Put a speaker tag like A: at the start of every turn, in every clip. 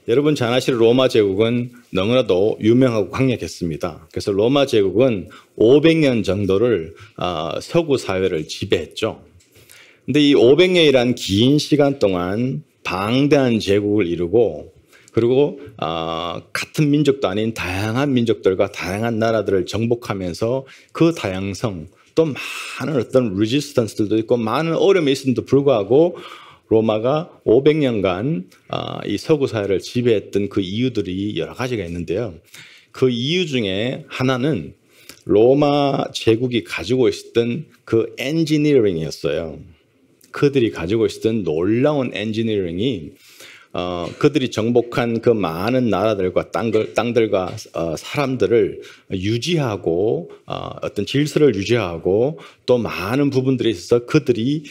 A: 여러분 잘 아시는 로마 제국은 너무나도 유명하고 강력했습니다. 그래서 로마 제국은 500년 정도를 서구 사회를 지배했죠. 근데 이 500년이란 긴 시간 동안 방대한 제국을 이루고 그리고 같은 민족도 아닌 다양한 민족들과 다양한 나라들을 정복하면서 그 다양성 또 많은 어떤 레지스턴스들도 있고 많은 어려움이 있음에도 불구하고 로마가 500년간 이 서구 사회를 지배했던 그 이유들이 여러 가지가 있는데요. 그 이유 중에 하나는 로마 제국이 가지고 있었던 그 엔지니어링이었어요. 그들이 가지고 있었던 놀라운 엔지니어링이 그들이 정복한 그 많은 나라들과 땅들과 사람들을 유지하고 어떤 질서를 유지하고 또 많은 부분들에 있어서 그들이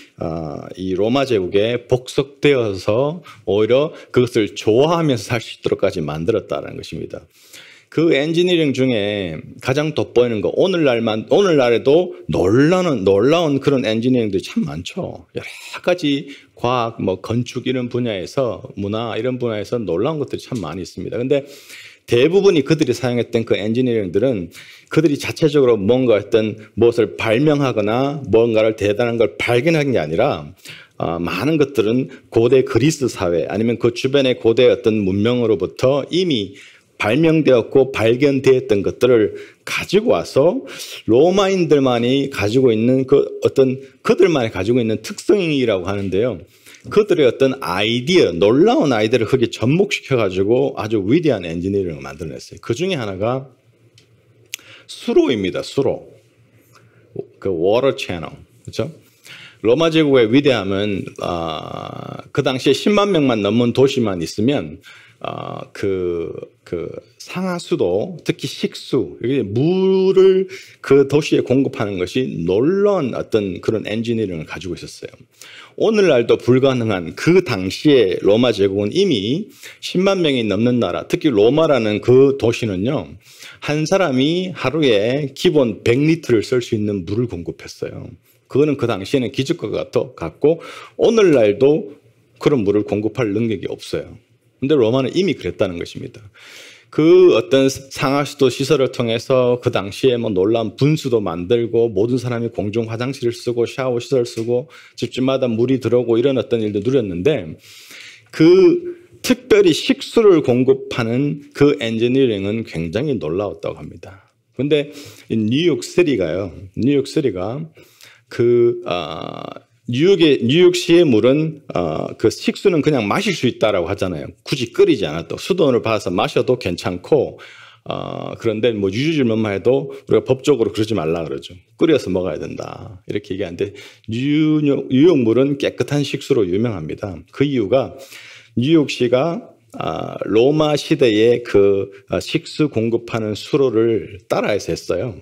A: 이 로마 제국에 복속되어서 오히려 그것을 좋아하면서 살 수 있도록까지 만들었다는 것입니다. 그 엔지니어링 중에 가장 돋보이는 거 오늘날에도 놀라운 그런 엔지니어링들이 참 많죠. 여러 가지 과학, 건축 이런 분야에서 문화 이런 분야에서 놀라운 것들이 참 많이 있습니다. 근데 대부분이 그들이 사용했던 그 엔지니어링들은 그들이 자체적으로 뭔가 어떤 무엇을 발명하거나 뭔가를 대단한 걸 발견한 게 아니라 많은 것들은 고대 그리스 사회 아니면 그 주변의 고대 어떤 문명으로부터 이미 발명되었고 발견되었던 것들을 가지고 와서 로마인들만이 가지고 있는 그 어떤 그들만이 가지고 있는 특성이라고 하는데요. 그들의 어떤 아이디어, 놀라운 아이디어를 거기에 접목시켜가지고 아주 위대한 엔지니어링을 만들어냈어요. 그 중에 하나가 수로입니다. 수로. 그 워터 채널. 그렇죠? 로마 제국의 위대함은 그 당시에 10만 명만 넘는 도시만 있으면 그 상하수도 특히 식수 물을 그 도시에 공급하는 것이 놀라운 어떤 그런 엔지니어링을 가지고 있었어요. 오늘날도 불가능한 그 당시에 로마 제국은 이미 10만 명이 넘는 나라 특히 로마라는 그 도시는요. 한 사람이 하루에 기본 100리터를 쓸 수 있는 물을 공급했어요. 그거는 그 당시에는 기적과 같고 오늘날도 그런 물을 공급할 능력이 없어요. 근데 로마는 이미 그랬다는 것입니다. 그 어떤 상하수도 시설을 통해서 그 당시에 놀라운 분수도 만들고 모든 사람이 공중 화장실을 쓰고 샤워 시설을 쓰고 집집마다 물이 들어오고 이런 어떤 일도 누렸는데 그 특별히 식수를 공급하는 그 엔지니어링은 굉장히 놀라웠다고 합니다. 근데 뉴욕시가 뉴욕시의 물은 그 식수는 그냥 마실 수 있다라고 하잖아요. 굳이 끓이지 않아도 수도원을 받아서 마셔도 괜찮고 그런데 유유질문만 해도 우리가 법적으로 그러지 말라 그러죠. 끓여서 먹어야 된다 이렇게 얘기하는데 뉴욕 물은 깨끗한 식수로 유명합니다. 그 이유가 뉴욕시가 로마 시대의 그 식수 공급하는 수로를 따라해서 했어요.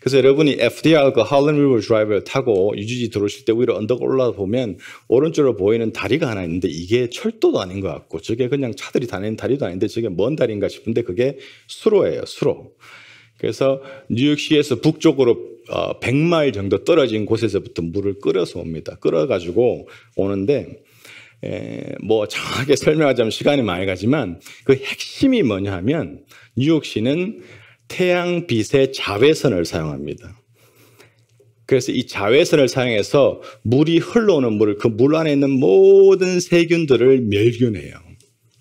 A: 그래서 여러분이 FDR 그 할렘 리버 드라이브를 타고 유지지 들어오실 때 위로 언덕 올라가 보면 오른쪽으로 보이는 다리가 하나 있는데 이게 철도도 아닌 것 같고 저게 그냥 차들이 다니는 다리도 아닌데 저게 뭔 다리인가 싶은데 그게 수로예요. 수로. 그래서 뉴욕시에서 북쪽으로 100마일 정도 떨어진 곳에서부터 물을 끓여서 옵니다. 끓여가지고 오는데 정확하게 설명하자면 시간이 많이 가지만 그 핵심이 뭐냐 하면 뉴욕시는 태양빛의 자외선을 사용합니다. 그래서 이 자외선을 사용해서 물이 흘러오는 물을 그 물 안에 있는 모든 세균들을 멸균해요.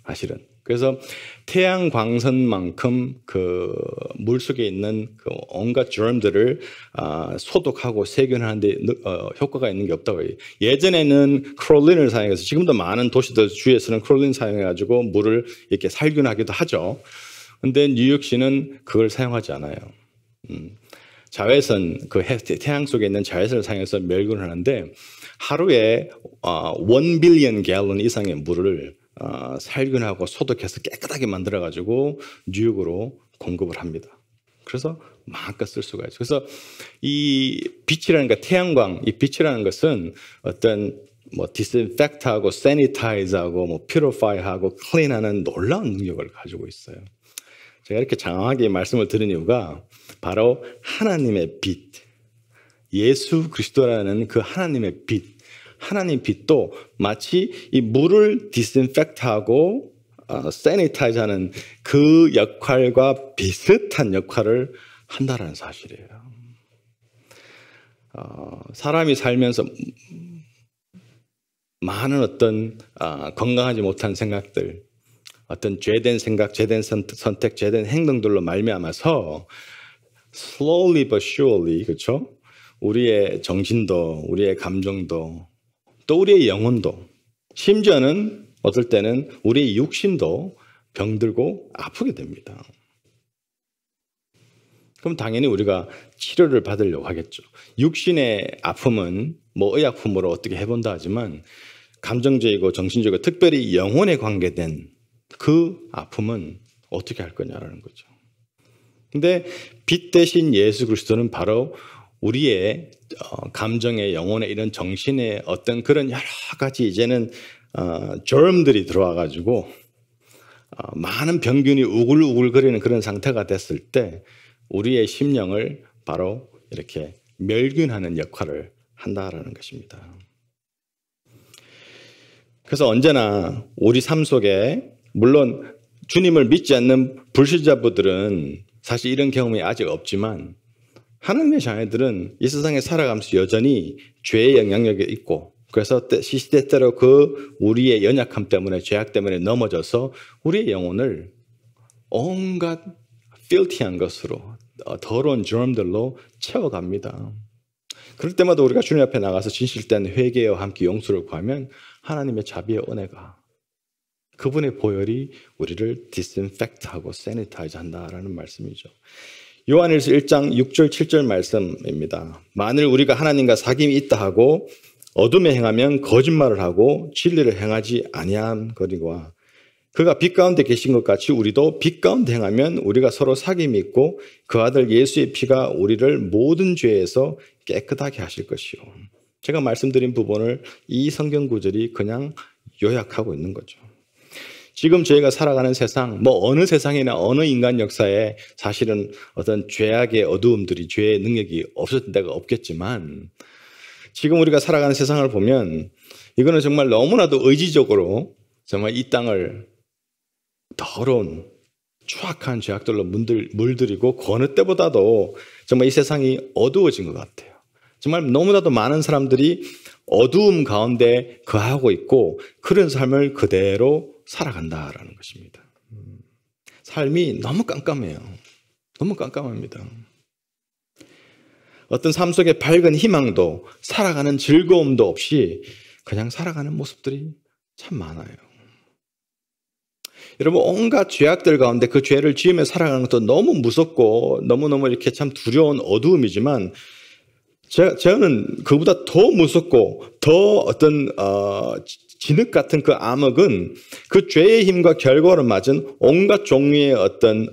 A: 사실은. 그래서 태양광선만큼 그 물속에 있는 그 온갖 germ들을 소독하고 세균하는데 효과가 있는 게 없다고 해요. 예전에는 크롤린을 사용해서 지금도 많은 도시들 주위에서는 크롤린 사용해가지고 물을 이렇게 살균하기도 하죠. 근데 뉴욕시는 그걸 사용하지 않아요. 자외선, 그 태양 속에 있는 자외선을 사용해서 멸균을 하는데 하루에 1 빌리언 갤런 이상의 물을 살균하고 소독해서 깨끗하게 만들어가지고 뉴욕으로 공급을 합니다. 그래서 마음껏 쓸 수가 있어요. 그래서 이 빛이라는 것, 태양광, 이 빛이라는 것은 어떤 디스인펙트하고 세니타이즈하고 퓨리파이하고 클린하는 놀라운 능력을 가지고 있어요. 제가 이렇게 장황하게 말씀을 드린 이유가 바로 하나님의 빛, 예수 그리스도라는 그 하나님의 빛, 하나님 빛도 마치 이 물을 디스인펙트하고 세니타이즈하는 그 역할과 비슷한 역할을 한다는 사실이에요. 사람이 살면서 많은 어떤 건강하지 못한 생각들, 어떤 죄된 생각, 죄된 선택, 죄된 행동들로 말미암아서 slowly but surely, 그렇죠? 우리의 정신도, 우리의 감정도, 또 우리의 영혼도, 심지어는 어떨 때는 우리의 육신도 병들고 아프게 됩니다. 그럼 당연히 우리가 치료를 받으려고 하겠죠. 육신의 아픔은 뭐 의약품으로 어떻게 해본다 하지만 감정적이고 정신적이고 특별히 영혼에 관계된 그 아픔은 어떻게 할 거냐라는 거죠. 근데 빛 대신 예수 그리스도는 바로 우리의 감정의 영혼의 이런 정신의 어떤 그런 여러 가지 이제는 germ들이 들어와 가지고 많은 병균이 우글우글거리는 그런 상태가 됐을 때 우리의 심령을 바로 이렇게 멸균하는 역할을 한다라는 것입니다. 그래서 언제나 우리 삶 속에 물론 주님을 믿지 않는 불신자분들은 사실 이런 경험이 아직 없지만 하나님의 자녀들은 이 세상에 살아가면서 여전히 죄의 영향력이 있고 그래서 시시때때로 그 우리의 연약함 때문에 죄악 때문에 넘어져서 우리의 영혼을 온갖 filthy한 것으로 더러운 germ들로 채워갑니다. 그럴 때마다 우리가 주님 앞에 나가서 진실된 회개와 함께 용서를 구하면 하나님의 자비의 은혜가 그분의 보혈이 우리를 disinfect하고 sanitize 한다라는 말씀이죠. 요한일서 1장 6절 7절 말씀입니다. 만일 우리가 하나님과 사귐이 있다 하고 어둠에 행하면 거짓말을 하고 진리를 행하지 아니함거니와 그가 빛 가운데 계신 것 같이 우리도 빛 가운데 행하면 우리가 서로 사귐이 있고 그 아들 예수의 피가 우리를 모든 죄에서 깨끗하게 하실 것이요. 제가 말씀드린 부분을 이 성경 구절이 그냥 요약하고 있는 거죠. 지금 저희가 살아가는 세상, 뭐 어느 세상이나 어느 인간 역사에 사실은 어떤 죄악의 어두움들이 죄의 능력이 없었던 데가 없겠지만 지금 우리가 살아가는 세상을 보면 이거는 정말 너무나도 의지적으로 정말 이 땅을 더러운 추악한 죄악들로 물들이고 그 어느 때보다도 정말 이 세상이 어두워진 것 같아요. 정말 너무나도 많은 사람들이 어두움 가운데 거하고 있고 그런 삶을 그대로 살아간다라는 것입니다. 삶이 너무 깜깜해요. 너무 깜깜합니다. 어떤 삶 속에 밝은 희망도 살아가는 즐거움도 없이 그냥 살아가는 모습들이 참 많아요. 여러분 온갖 죄악들 가운데 그 죄를 지으며 살아가는 것도 너무 무섭고 너무너무 이렇게 참 두려운 어두움이지만 저는 그보다 더 무섭고 더 어떤 진흙 같은 그 암흑은 그 죄의 힘과 결과로 맞은 온갖 종류의 어떤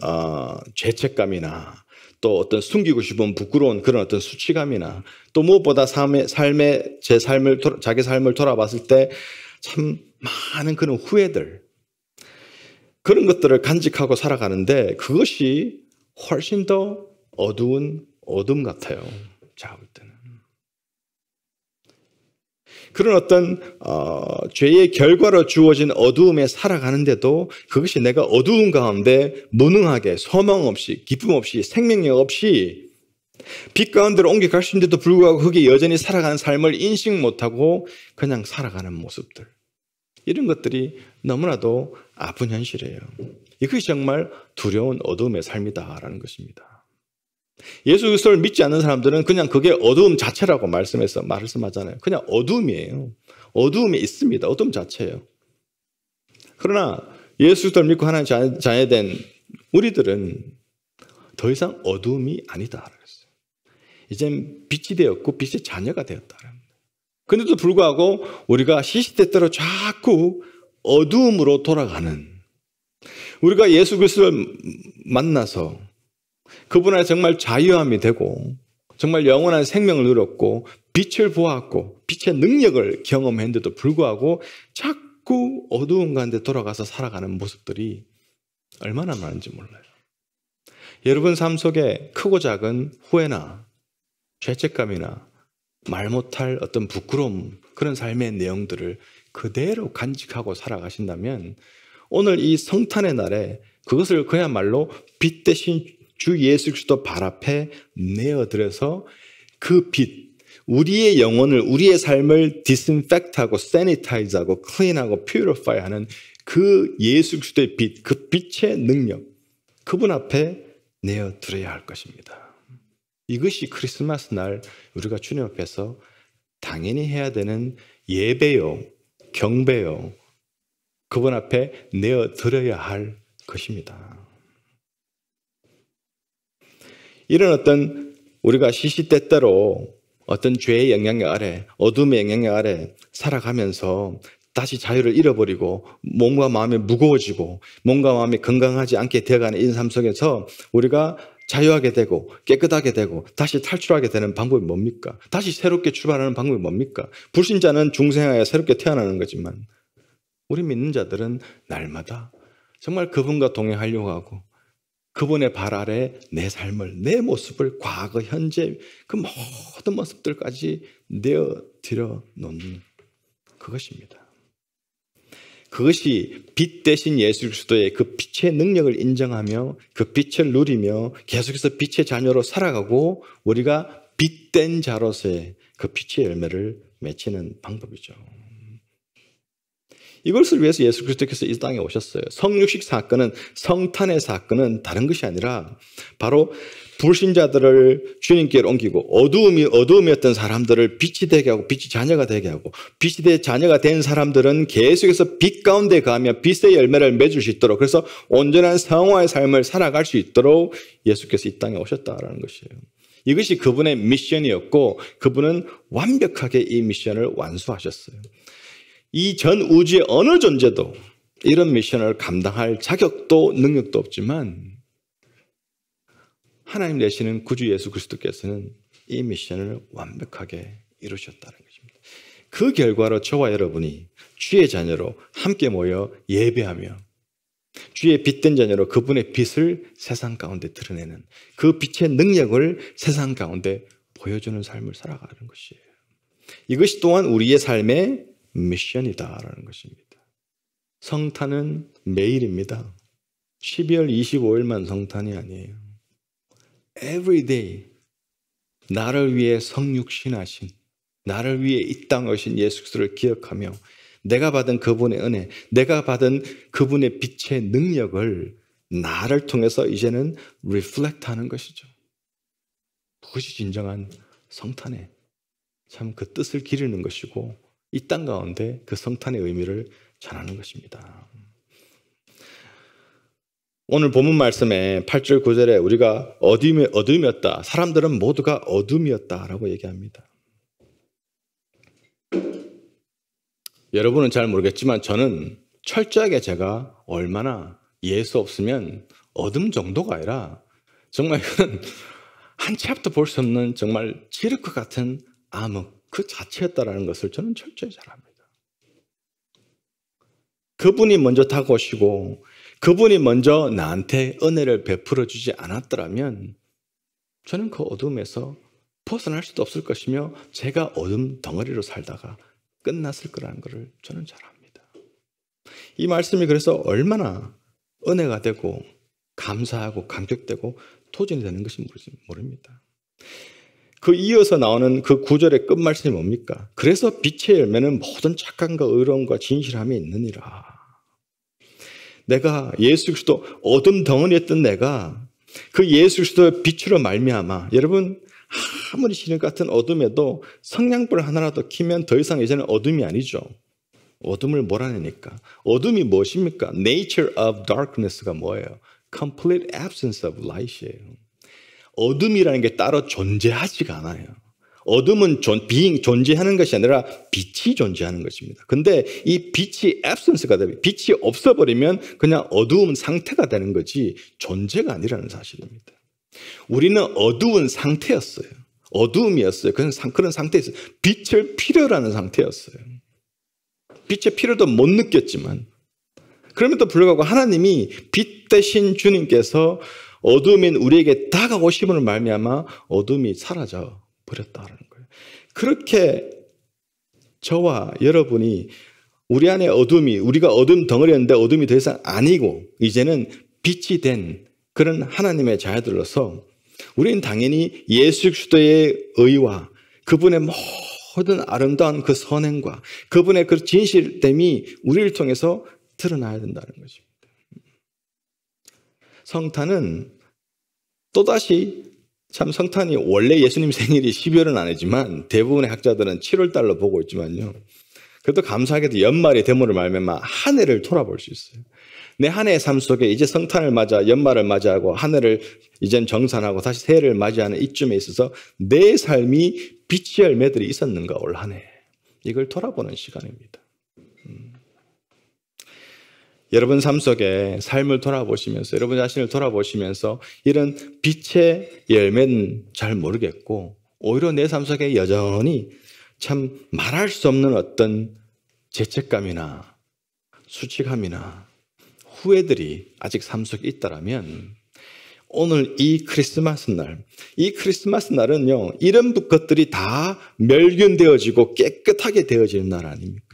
A: 죄책감이나 또 어떤 숨기고 싶은 부끄러운 그런 어떤 수치감이나 또 무엇보다 자기 삶을 돌아봤을 때 참 많은 그런 후회들 그런 것들을 간직하고 살아가는데 그것이 훨씬 더 어두운 어둠 같아요. 제가 볼 때는. 그런 어떤 죄의 결과로 주어진 어두움에 살아가는데도 그것이 내가 어두운 가운데 무능하게 소망 없이 기쁨 없이 생명력 없이 빛 가운데로 옮겨갈 수 있는데도 불구하고 거기에 여전히 살아가는 삶을 인식 못하고 그냥 살아가는 모습들 이런 것들이 너무나도 아픈 현실이에요. 이것이 정말 두려운 어두움의 삶이다라는 것입니다. 예수 그리스도를 믿지 않는 사람들은 그냥 그게 어두움 자체라고 말씀하잖아요. 그냥 어두움이에요. 어두움이 있습니다. 어두움 자체예요. 그러나 예수 그리스도를 믿고 하나님 자녀된 우리들은 더 이상 어두움이 아니다. 그랬어요. 이젠 빛이 되었고 빛의 자녀가 되었다. 그런데도 불구하고 우리가 시시때때로 자꾸 어두움으로 돌아가는 우리가 예수 그리스도를 만나서 그분 안에 정말 자유함이 되고 정말 영원한 생명을 누렸고 빛을 보았고 빛의 능력을 경험했는데도 불구하고 자꾸 어두운 가운데 돌아가서 살아가는 모습들이 얼마나 많은지 몰라요. 여러분 삶 속에 크고 작은 후회나 죄책감이나 말 못할 어떤 부끄러움 그런 삶의 내용들을 그대로 간직하고 살아가신다면 오늘 이 성탄의 날에 그것을 그야말로 빛 대신 주 예수 그리스도 발 앞에 내어드려서 그 빛, 우리의 영혼을, 우리의 삶을 디스인펙트하고 세니타이즈하고 클린하고 퓨리파이하는 그 예수 그리스도의 빛, 그 빛의 능력, 그분 앞에 내어드려야 할 것입니다. 이것이 크리스마스 날 우리가 주님 앞에서 당연히 해야 되는 예배요, 경배요, 그분 앞에 내어드려야 할 것입니다. 이런 어떤 우리가 시시때때로 어떤 죄의 영향력 아래, 어둠의 영향력 아래 살아가면서 다시 자유를 잃어버리고 몸과 마음이 무거워지고 몸과 마음이 건강하지 않게 되어가는 이 삶 속에서 우리가 자유하게 되고 깨끗하게 되고 다시 탈출하게 되는 방법이 뭡니까? 다시 새롭게 출발하는 방법이 뭡니까? 불신자는 중생하여 새롭게 태어나는 거지만 우리 믿는 자들은 날마다 정말 그분과 동행하려고 하고 그분의 발 아래 내 삶을, 내 모습을 과거, 현재 그 모든 모습들까지 내어드려 놓는 그것입니다. 그것이 빛 대신 예수 그리스도의 그 빛의 능력을 인정하며 그 빛을 누리며 계속해서 빛의 자녀로 살아가고 우리가 빛된 자로서의 그 빛의 열매를 맺히는 방법이죠. 이것을 위해서 예수 그리스도께서 이 땅에 오셨어요. 성육식 사건은, 성탄의 사건은 다른 것이 아니라 바로 불신자들을 주님께로 옮기고 어두움이었던 사람들을 빛이 되게 하고 빛이 자녀가 되게 하고 빛이 된 자녀가 된 사람들은 계속해서 빛 가운데 가며 빛의 열매를 맺을 수 있도록, 그래서 온전한 성화의 삶을 살아갈 수 있도록 예수께서 이 땅에 오셨다라는 것이에요. 이것이 그분의 미션이었고 그분은 완벽하게 이 미션을 완수하셨어요. 이 전 우주의 어느 존재도 이런 미션을 감당할 자격도 능력도 없지만 하나님 되시는 구주 예수 그리스도께서는 이 미션을 완벽하게 이루셨다는 것입니다. 그 결과로 저와 여러분이 주의 자녀로 함께 모여 예배하며 주의 빛된 자녀로 그분의 빛을 세상 가운데 드러내는 그 빛의 능력을 세상 가운데 보여주는 삶을 살아가는 것이에요. 이것이 또한 우리의 삶의 미션이다라는 것입니다. 성탄은 매일입니다. 12월 25일만 성탄이 아니에요. Every day 나를 위해 성육신하신, 나를 위해 이 땅에 오신 예수 그리스도를 기억하며 내가 받은 그분의 은혜, 내가 받은 그분의 빛의 능력을 나를 통해서 이제는 reflect하는 것이죠. 그것이 진정한 성탄의 참 그 뜻을 기리는 것이고 이 땅 가운데 그 성탄의 의미를 전하는 것입니다. 오늘 본문 말씀에 8절 9절에 우리가 어둠이었다. 사람들은 모두가 어둠이었다라고 얘기합니다. 여러분은 잘 모르겠지만 저는 철저하게 제가 얼마나 예수 없으면 어둠 정도가 아니라 정말 한 치 앞도 볼 수 없는 정말 지륵과 같은 암흑 그 자체였다라는 것을 저는 철저히 잘 압니다. 그분이 먼저 다가오시고 그분이 먼저 나한테 은혜를 베풀어 주지 않았더라면 저는 그 어둠에서 벗어날 수도 없을 것이며 제가 어둠 덩어리로 살다가 끝났을 거라는 것을 저는 잘 압니다. 이 말씀이 그래서 얼마나 은혜가 되고 감사하고 감격되고 토전이 되는 것인지 모릅니다. 그 이어서 나오는 그 구절의 끝말씀이 뭡니까? 그래서 빛의 열매는 모든 착함과 의로움과 진실함이 있느니라. 내가 예수 그리스도 어둠 덩어리였던 내가 그 예수 그리스도의 빛으로 말미암아, 여러분 아무리 시력 같은 어둠에도 성냥불 하나라도 켜면 더 이상 이제는 어둠이 아니죠. 어둠을 몰아내니까. 어둠이 무엇입니까? Nature of darkness가 뭐예요? Complete absence of light이에요. 어둠이라는 게 따로 존재하지가 않아요. 어둠은 존재하는 것이 아니라 빛이 존재하는 것입니다. 근데 이 빛이 absence가 되면, 빛이 없어버리면 그냥 어두운 상태가 되는 거지 존재가 아니라는 사실입니다. 우리는 어두운 상태였어요. 어두움이었어요. 그런 상태였어요. 빛을 필요로 하는 상태였어요. 빛의 필요도 못 느꼈지만 그럼에도 불구하고 하나님이 빛 대신 주님께서 어둠인 우리에게 다가오심으로 말미암아 어둠이 사라져 버렸다는 거예요. 그렇게 저와 여러분이 우리 안에 어둠이, 우리가 어둠 덩어리였는데 어둠이 더 이상 아니고 이제는 빛이 된 그런 하나님의 자녀들로서 우리는 당연히 예수 그리스도의 의와 그분의 모든 아름다운 그 선행과 그분의 그 진실됨이 우리를 통해서 드러나야 된다는 것입니다. 성탄은 또다시 참 성탄이 원래 예수님 생일이 12월은 아니지만 대부분의 학자들은 7월 달로 보고 있지만요. 그래도 감사하게도 연말이 됨으로 말미암아 한 해를 돌아볼 수 있어요. 내 한 해의 삶 속에 이제 성탄을 맞아 연말을 맞이하고 한 해를 이젠 정산하고 다시 새해를 맞이하는 이쯤에 있어서 내 삶이 빛의 열매들이 있었는가 올 한 해. 이걸 돌아보는 시간입니다. 여러분 삶 속에 삶을 돌아보시면서 여러분 자신을 돌아보시면서 이런 빛의 열매는 잘 모르겠고 오히려 내 삶 속에 여전히 참 말할 수 없는 어떤 죄책감이나 수치감이나 후회들이 아직 삶 속에 있다라면 오늘 이 크리스마스 날은요 이런 것들이 다 멸균되어지고 깨끗하게 되어지는 날 아닙니까?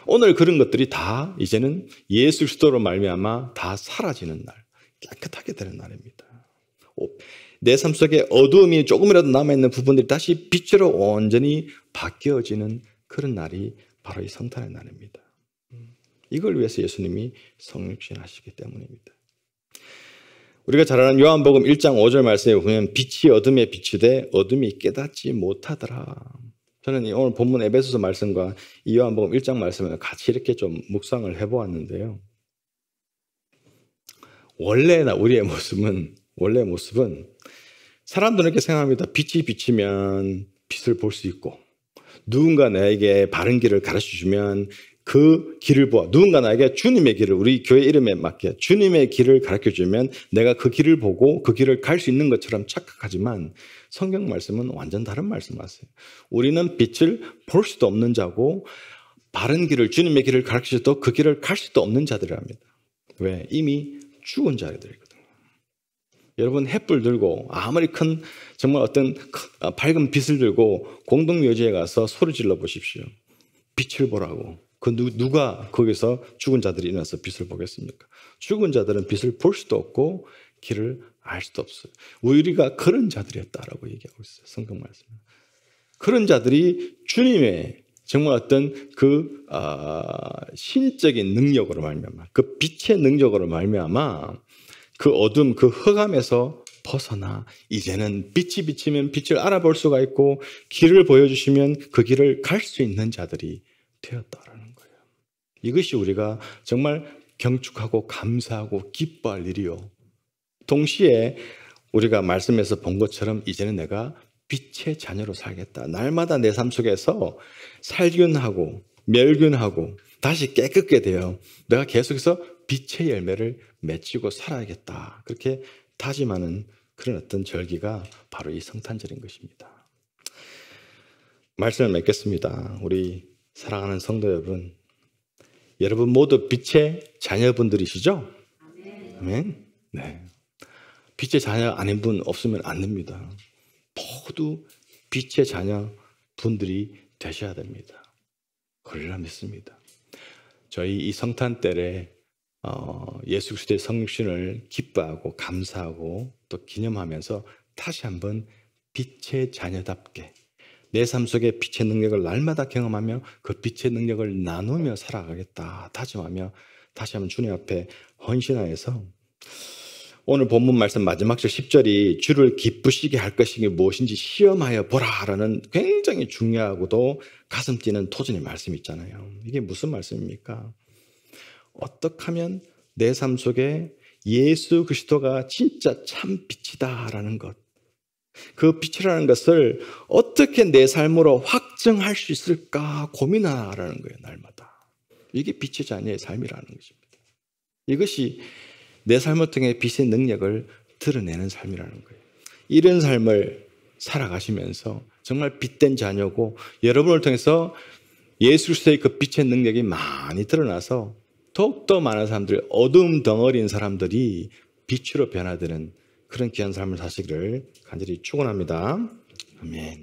A: 오늘 그런 것들이 다 이제는 예수 그리스도로 말미암아 다 사라지는 날, 깨끗하게 되는 날입니다. 내 삶 속에 어두움이 조금이라도 남아있는 부분들이 다시 빛으로 온전히 바뀌어지는 그런 날이 바로 이 성탄의 날입니다. 이걸 위해서 예수님이 성육신 하시기 때문입니다. 우리가 잘 아는 요한복음 1장 5절 말씀에 보면 빛이 어둠에 비추되 어둠이 깨닫지 못하더라. 저는 오늘 본문 에베소서 말씀과 이 요한복음 1장 말씀을 같이 이렇게 좀 묵상을 해보았는데요. 원래 우리의 모습은 사람들은 이렇게 생각합니다. 빛이 비치면 빛을 볼 수 있고 누군가 나에게 바른 길을 가르쳐주면 그 길을 보아 누군가 나에게 주님의 길을 우리 교회 이름에 맞게 주님의 길을 가르쳐주면 내가 그 길을 보고 그 길을 갈 수 있는 것처럼 착각하지만 성경 말씀은 완전 다른 말씀하세요. 우리는 빛을 볼 수도 없는 자고 바른 길을 주님의 길을 가르쳐줘도 그 길을 갈 수도 없는 자들이랍니다. 왜? 이미 죽은 자들이거든요. 여러분 햇불 들고 아무리 큰 정말 어떤 밝은 빛을 들고 공동묘지에 가서 소리 질러 보십시오. 빛을 보라고. 누가 거기서 죽은 자들이 일어나서 빛을 보겠습니까? 죽은 자들은 빛을 볼 수도 없고 길을 알 수도 없어요. 우리가 그런 자들이었다라고 얘기하고 있어요. 성경 말씀. 그런 자들이 주님의 정말 어떤 그 신적인 능력으로 말미암아 그 빛의 능력으로 말미암아 그 어둠 그 흑암에서 벗어나 이제는 빛이 비치면 빛을 알아볼 수가 있고 길을 보여주시면 그 길을 갈 수 있는 자들이 되었다라는 거예요. 이것이 우리가 정말 경축하고 감사하고 기뻐할 일이요. 동시에 우리가 말씀에서 본 것처럼 이제는 내가 빛의 자녀로 살겠다. 날마다 내 삶 속에서 살균하고 멸균하고 다시 깨끗게 되어 내가 계속해서 빛의 열매를 맺히고 살아야겠다. 그렇게 다짐하는 그런 어떤 절기가 바로 이 성탄절인 것입니다. 말씀을 맺겠습니다. 우리 사랑하는 성도 여러분, 여러분 모두 빛의 자녀분들이시죠? 아멘. 네. 빛의 자녀 아닌 분 없으면 안 됩니다. 모두 빛의 자녀 분들이 되셔야 됩니다. 그러려 믿습니다. 저희 이 성탄 때에 예수 그리스도의 성육신을 기뻐하고 감사하고 또 기념하면서 다시 한번 빛의 자녀답게 내 삶 속에 빛의 능력을 날마다 경험하며 그 빛의 능력을 나누며 살아가겠다 다짐하며 다시 한번 주님 앞에 헌신하여서 오늘 본문 말씀 마지막 절 10절이 주를 기쁘시게 할 것이 무엇인지 시험하여 보라라는 굉장히 중요하고도 가슴 뛰는 토전의 말씀이 있잖아요. 이게 무슨 말씀입니까? 어떻게 하면 내 삶 속에 예수 그리스도가 진짜 참 빛이다라는 것, 그 빛이라는 것을 어떻게 내 삶으로 확증할 수 있을까 고민하라는 거예요. 날마다. 이게 빛의 자녀의 삶이라는 것입니다. 이것이 내 삶을 통해 빛의 능력을 드러내는 삶이라는 거예요. 이런 삶을 살아가시면서 정말 빛된 자녀고 여러분을 통해서 예수 그리스도의 그 빛의 능력이 많이 드러나서 더욱더 많은 사람들, 어두움 덩어리인 사람들이 빛으로 변화되는 그런 귀한 삶을 사시기를 간절히 축원합니다. 아멘.